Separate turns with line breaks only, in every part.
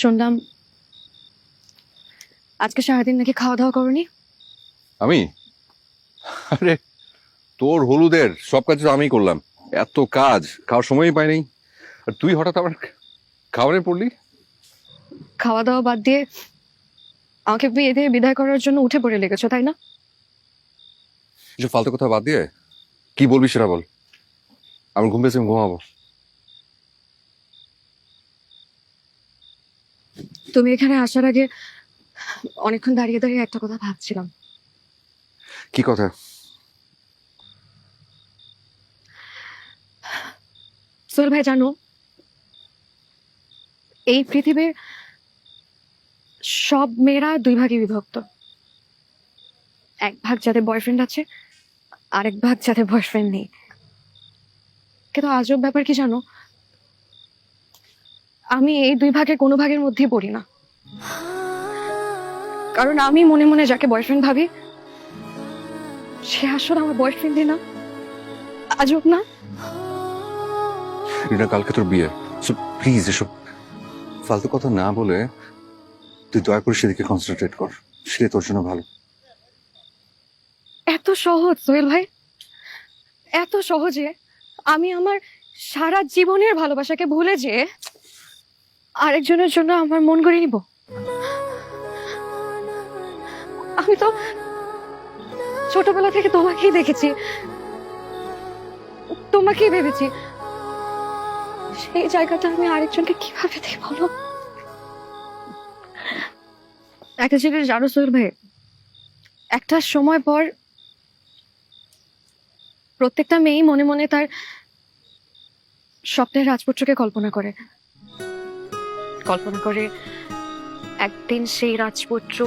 শুনলাম আজকে সারাদিন নাকি খাওয়া দাওয়া করনি।
আমি? আরে তোর হলুদের সব কাজ তো আমিই করলাম। এত কাজ, খাওয়ার সময়ই পাই নাই। আর তুই হঠাৎ আমার খাবারে পড়লি।
খাওয়া দাওয়া বাদ দিয়ে আমাকে বিয়ে দিয়ে বিদায় করার জন্য উঠে পড়ে লেগেছো, তাই না?
এসব ফালতু কথা বাদ দিয়ে কি বলবি সেটা বল। আমার ঘুম পেয়েছে, আমি ঘুমাবো।
তুমি এখানে আসার আগে অনেকক্ষণ দাঁড়িয়ে দাঁড়িয়ে একটা কথা ভাবছিলাম।
কি কথা?
সোহেল ভাই, জানো এই পৃথিবীর সব মেয়েরা দুই ভাগে বিভক্ত। এক ভাগ যাদের বয়ফ্রেন্ড আছে, আরেক ভাগ যাদের বয়ফ্রেন্ড নেই। কিন্তু আজব ব্যাপার কি জানো, আমি এই দুই ভাগের কোনো ভাগের মধ্যেই পড়ি না। কারণ আমি মনে মনে যাকে বয়ফ্রেন্ড ভাবি সে আসলে আমার বয়ফ্রেন্ডই না। আজব না?
রিনা, কালকে তোর বিয়ে। প্লিজ এসব ফালতু কথা না বলে তুই দয়া করে সেদিকে কনসেন্ট্রেট কর, সেটাই তোর জন্য ভালো।
এত সহজ সোহেল ভাই, এত সহজে আমি আমার সারা জীবনের ভালোবাসাকে ভুলে যেয়ে আরেকজনের জন্য আমার মন গড়ে নিব? আমি তো ছোটবেলা থেকে তোমাকেই দেখেছি, তোমাকেই ভেবেছি। সেই জায়গাটা আমি আরেকজনকে কিভাবে দিই বলো? একটা জিনিস জানো সোহেল ভাই, একটা সময় পর প্রত্যেকটা মেয়েই মনে মনে তার স্বপ্নের রাজপুত্রকে কল্পনা করে। কল্পনা করে একদিন সেই রাজপুত্র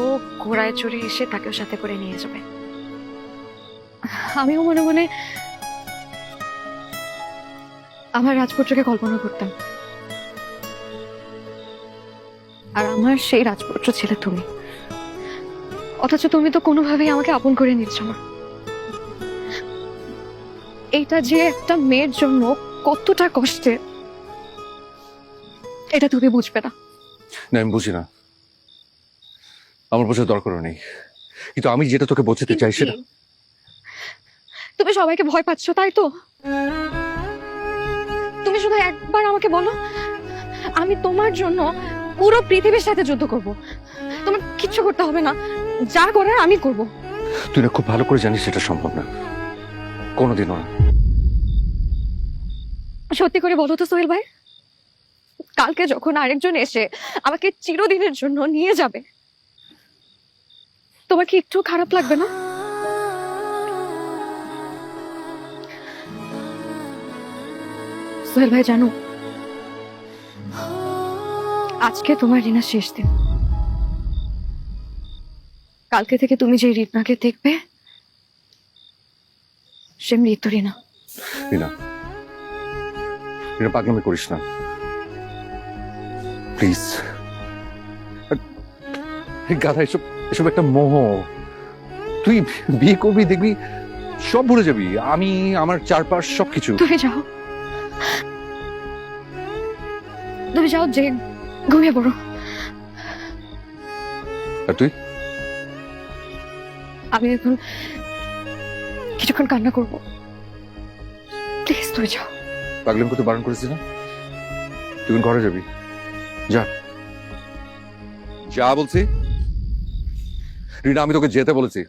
ঘোড়ায় চড়ে এসে তাকেও সাথে করে নিয়ে যাবে। আমিও মনে মনে আমার রাজপুত্রকে কল্পনা করতাম, আর আমার সেই রাজপুত্র ছিল তুমি। অথচ তুমি তো কোনোভাবেই আমাকে আপন করে নিচ্ছ না। এইটা যে একটা মেয়ের জন্য কতটা কষ্টের, এটা তুমি বুঝবে না।
না, আমি বুঝি না, আমার বোঝার দরকারও নেই। কিন্তু আমি যেটা তোকে বোঝাতে চাই সেটা।
তুমি সবাইকে ভয় পাচ্ছ, তাই তো? তুমি শুধু একবার আমাকে বলো, আমি তোমার জন্য পুরো পৃথিবীর সাথে যুদ্ধ করব। তোমার কিচ্ছু করতে হবে না, যা করার আমি করব।
তুই না খুব ভালো করে জানিস সেটা সম্ভব না, কোনোদিনও না।
সত্যি করে বলো তো সোহেল ভাই, কালকে যখন আরেকজন এসে আমাকে চিরদিনের জন্য নিয়ে যাবে, তোমার কি একটু খারাপ লাগবে না? সোহেল ভাই, জানো আজকে তোমার রিনা শেষ দিন। কালকে থেকে তুমি যে রিনাকে দেখবে সে মৃত রিনা।
রিনা, রিনা, পাগলামি করিস না প্লিজ। গাধা, এসব এসব একটা মোহ। তুই বিয়ে করবি, দেখবি সব ভুলে যাবি। আমি, আমার চারপাশ, সবকিছু।
তুমি যাও, তুমি যাও, যে ঘুমিয়ে পড়ো।
আর তুই?
আমি এখন কিছুক্ষণ কান্না করবো, প্লিজ তুমি যাও।
পাগলামি করতে বারণ করেছিস না? তুই ঘরে যাবি, যা যা বলছি। রিনা, আমি তোকে যেতে বলেছি।